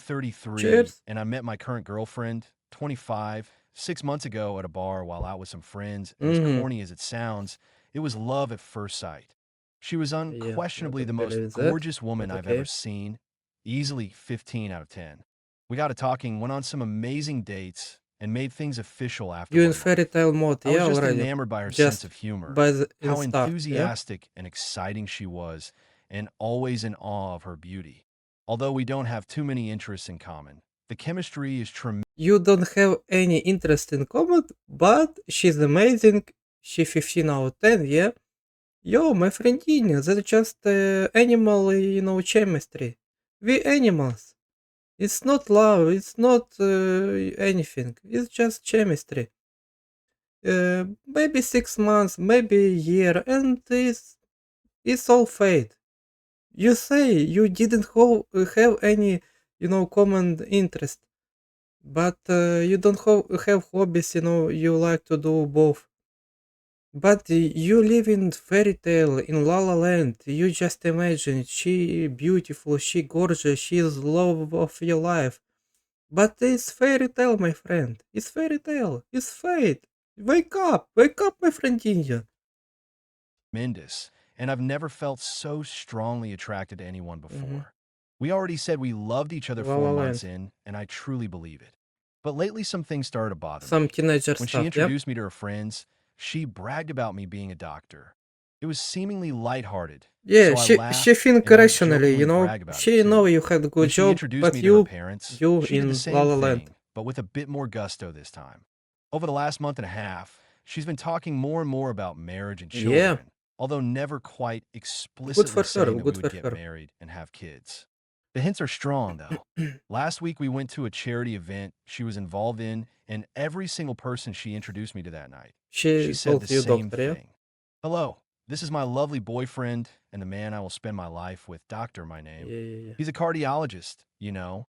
33, Cheers. and I met my current girlfriend, 25, 6 months ago at a bar while out with some friends, and as Mm-hmm. corny as it sounds, it was love at first sight. She was Yeah, I unquestionably the don't most believe in that, gorgeous woman but I've ever okay. seen, easily 15 out of 10. We got to talking, went on some amazing dates, and made things official after You in 1 month. fairy tale mode, I was yeah, just already. enamored by her sense Just of humor, by the in how start, yeah. enthusiastic and exciting she was, and always in awe of her beauty. Although we don't have too many interests in common, the chemistry is tremendous. You don't have any interest in common, but she's amazing. She 15 out of 10, yeah. Yo, my friendina, that's just animal, chemistry. We animals. It's not love. It's not anything. It's just chemistry. Maybe 6 months, maybe a year, and it's all fate. You say you didn't have any, common interest, but you don't have hobbies. You like to do both. But you live in fairy tale in La La Land. You just imagine she beautiful, she gorgeous, she's love of your life. But it's fairy tale, my friend. It's fairy tale. It's fate. Wake up, my friend Ninja. Tremendous, and I've never felt so strongly attracted to anyone Hmm. before. We already said we loved each other La four La months Land. in, and I truly believe it. But lately, some things started to bother Some me. teenager When she stuff. Yeah. introduced me to her friends, she bragged about me being a doctor. It was seemingly lighthearted, Yeah. so I She laughed think and might rationally. jokingly brag about it She know too. you had a When good she job, introduced but me to her you parents, you she did the in La same La Land. thing, but with a bit more gusto this time. Over the last month and a half, she's been talking more and more about marriage and Yeah. children, although never quite Good explicitly for her. saying that we Good would for get her. married and have kids. The hints are strong, though. Last week, we went to a charity event she was involved in, and every single person she introduced me to that night, she She said the told you same doctor. Yeah. thing. Hello, this is my lovely boyfriend and the man I will spend my life with, Doctor, my name. Yeah. Yeah. He's a cardiologist, you know.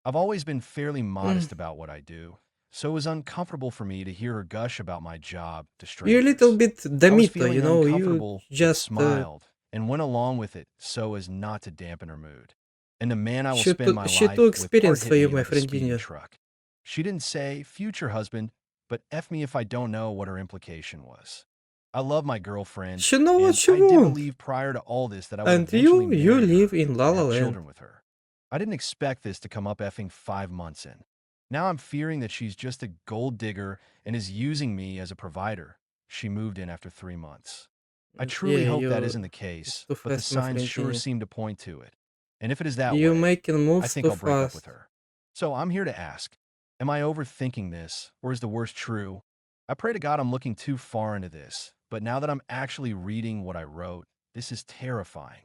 I've always been fairly Yeah. modest about what I do, so it was uncomfortable for me to hear her gush about my job to You a little strangers. bit I was Damito. feeling You uncomfortable, but just smiled and went along with it so as not to dampen her mood. And the man I will spend my she too life with hard experienced for hit you, me my like a friend speeding Ninja. truck. She didn't say future husband, but F me if I don't know what her implication was. I love my girlfriend, She know what and she I did want. believe prior to all this that I would And eventually you marry live her in La and La have Land. children with her. I didn't expect this to come up effing 5 months in. Now I'm fearing that she's just a gold digger and is using me as a provider. She moved in after 3 months. I truly Yeah, hope that you. isn't the It's case, too but the fast, my signs friend sure Ninja. seem to point to it. And if it is that You way, making I moves think too I'll break up with fast. her. So I'm here to ask, am I overthinking this, or is the worst true? I pray to God I'm looking too far into this, but now that I'm actually reading what I wrote, this is terrifying.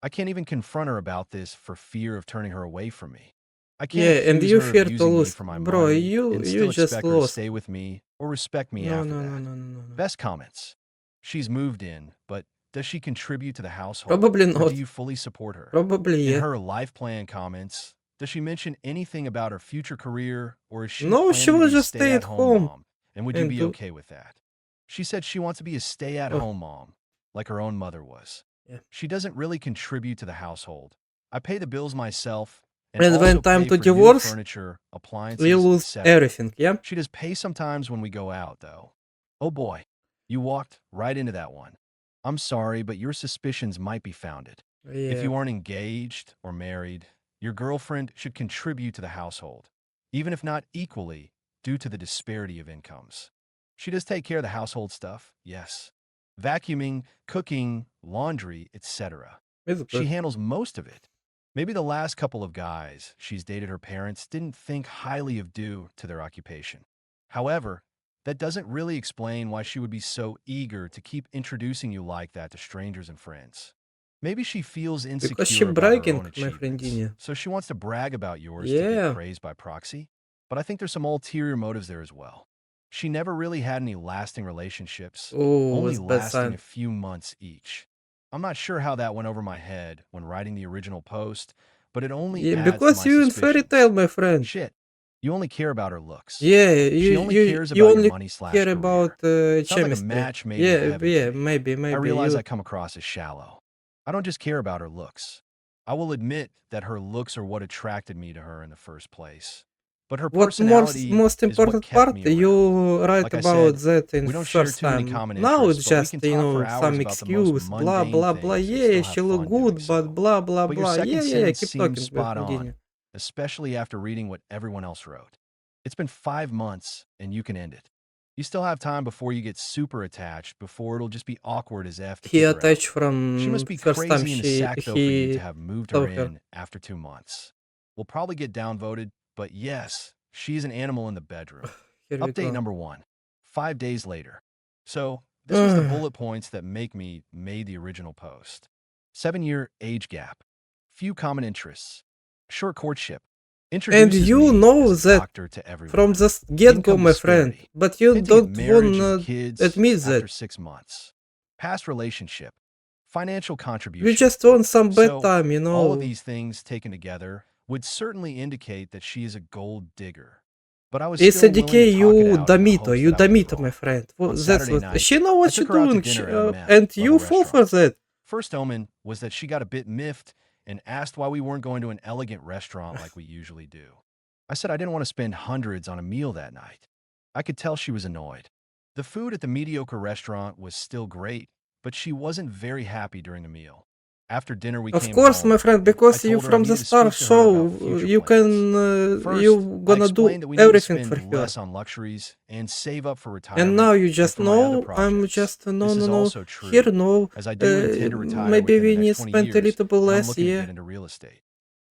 I can't even confront her about this for fear of turning her away from me. I can't Yeah, and accuse you her of fear to using me lose, for my bro. money You and you still just expect her to lost. stay with me or respect me No, after no, no, that. no, no, no, no. Best comments. She's moved in, but does she contribute to the household, Probably or do not. you fully support her? Probably In yeah. her life plan comments, does she mention anything about her future career, or is she No, she planning to will be a just stay at stay-at-home home mom? And would you and be do. okay with that? She said she wants to be a Oh, stay-at-home mom, like her own mother was. yeah. She doesn't really contribute to the household. I pay the bills myself and And when also time pay to for new divorce, furniture, we appliances, lose etc. everything. Yeah. She does pay sometimes when we go out, though. Oh boy, you walked right into that one. I'm sorry, but your suspicions might be founded. If Yeah. you aren't engaged or married, your girlfriend should contribute to the household, even if not equally, due to the disparity of incomes. She does take care of the household stuff, yes. Vacuuming, cooking, laundry, etc. It's She good. handles most of it. Maybe the last couple of guys she's dated her parents didn't think highly of due to their occupation. However, that doesn't really explain why she would be so eager to keep introducing you like that to strangers and friends. Maybe she feels Because she insecure about her bragging, own my achievements, friendina. so she wants to brag about yours to get Yeah. praised by proxy. But I think there's some ulterior motives there as well. She never really had any lasting relationships, Oh, only it's bad lasting sign. a few months each. I'm not sure how that went over my head when writing the original post, but it only Yeah, adds to because my you in fairy tale, suspicions. my friend. Shit, you only care about her looks. Yeah, She you only you cares you about your only money slash care about career. Sounds like a chemistry. match made in Yeah, heaven to yeah, me. maybe I maybe realize I you. come across as shallow. I don't just care about her looks. I will admit that her looks are what attracted me to her in the first place. But her What personality most is what important kept part me around. you write Like I about said, that in we don't share first too many time. common Now interests, it's but we just, can talk for hours some about the most excuse, blah mundane blah blah. things and Yeah, still she have look fun doing good, but so. blah blah But your blah. second Yeah. sentence Keep seems talking, spot Virginia. on, especially after reading what everyone else wrote. It's been 5 months and you can end it. You still have time before you get super attached, before it'll just be awkward as F to He kick her out. attached She from must be first time crazy in the sack, though, for you to he have moved her saw her. in after 2 months. We'll probably get downvoted, but yes, she's an animal in the bedroom. Here we Update go. number 1, 5 days later. So, this was the bullet points that make me made the original post. 7-year age gap. Few common interests. Short courtship. And Introduces you me know as a that doctor to from everyone. the get-go, Income my friend, disparity. but you Hinting at don't marriage and wanna kids admit that. after 6 months. Past relationship. Financial You contribution. just want some bad So, time, all of these things taken together would certainly indicate that she is a gold digger. But I was It's still a willing to decay, talk it you out in the Damito, hopes you that I would be Damito, my wrong. friend. On That's Saturday what night, she know I what she took her out to doing, dinner at a meth and you level fall for restaurant. that. First omen was that she got a bit miffed and asked why we weren't going to an elegant restaurant like we usually do. I said I didn't want to spend hundreds on a meal that night. I could tell she was annoyed. The food at the mediocre restaurant was still great, but she wasn't very happy during the meal. After dinner, we Of came course, my home, friend, and I because you told her I from the needed to start speak to her about show, future you plans. can, First, you I gonna do explained that we need to everything for spend her. less on luxuries and save up for And retirement now you and just for my other know, I'm projects. just, no, This no, is no, also here, true, no, as I do intend to retire maybe within the we next need 20 spend a years, little bit and I'm less, looking to yeah. get into real estate.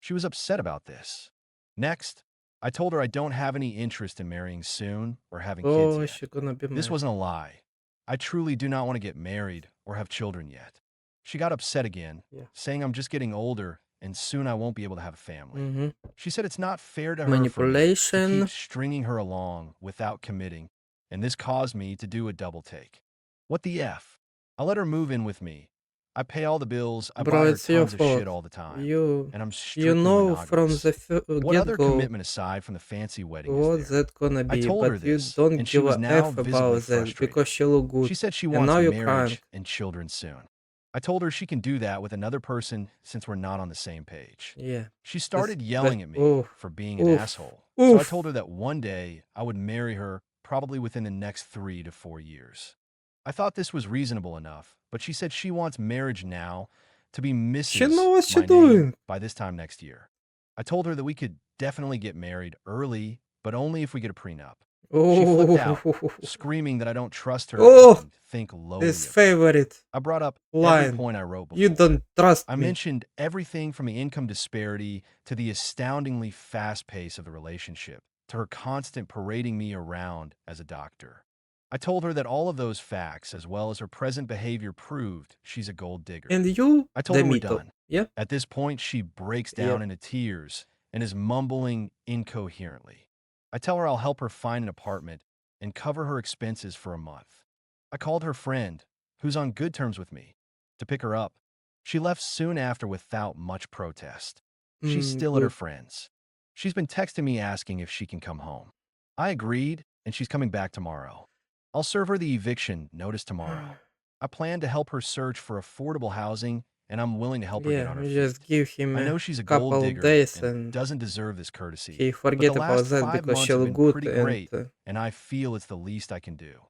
She was upset about this. Next, I told her I don't have any interest in marrying soon or having kids Oh, yet. she gonna be This mad. wasn't a lie. I truly do not want to get married or have children yet. She got upset again, Yeah. saying I'm just getting older and soon I won't be able to have a family. Mm-hmm. She said it's not fair to her for me to keep Manipulation. stringing her along without committing, and this caused me to do a double take. What the F? I let her move in with me. I pay all the bills, I Bro, buy her it's your tons of shit fault. all the time, You, and I'm you strictly know from monogamous. the What other get-go commitment aside from the fancy wedding is what there? that gonna I be, told her but you this, don't and she give was a now F visibly about that because frustrated. she look good. She said she And wants now you're marriage crying. and children soon. I told her she can do that with another person since we're not on the same page. Yeah. She This, started that, yelling at me oof, for being an oof, asshole. So I told oof. her that one day I would marry her, probably within the next 3 to 4 years. I thought this was reasonable enough, but she said she wants marriage now to be She know Mrs. what she my name doing. by this time next year. I told her that we could definitely get married early, but only if we get a prenup. She flipped out, Oh, screaming that I don't trust her oh, and think lowly his of her. favorite I brought up every line. point I wrote You before. don't trust I me. mentioned everything from the income disparity to the astoundingly fast pace of the relationship to her constant parading me around as a doctor. I told her that all of those facts, as well as her present behavior, proved she's a gold digger. And you, I told her we're Demito. done. Yeah? At this point, she breaks Yeah. down into tears and is mumbling incoherently. I tell her I'll help her find an apartment and cover her expenses for a month. I called her friend, who's on good terms with me, to pick her up. She left soon after without much protest. She's still at her Good. friend's. She's been texting me asking if she can come home. I agreed, and she's coming back tomorrow. I'll serve her the eviction notice tomorrow. I plan to help her search for affordable housing, and I'm willing to help her get Yeah, on her we feet. just give him I a know she's a gold couple digger days and and doesn't deserve this courtesy, he but the forget about last that 5 because she months have look been good pretty and great, and I feel it's the least I can do.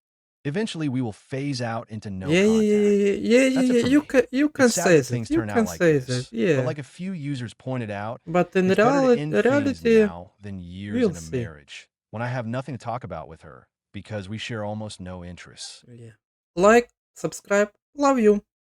Eventually, we will phase out into no yeah, contact. That's it for me. you can It's sad say that that. things You turn out can like say that. this, but Yeah. like a few users pointed out, But in it's better to end things reality, now than years we'll in a see. marriage when I have nothing to talk about with her because we share almost no interests. Yeah. Like, subscribe, love you.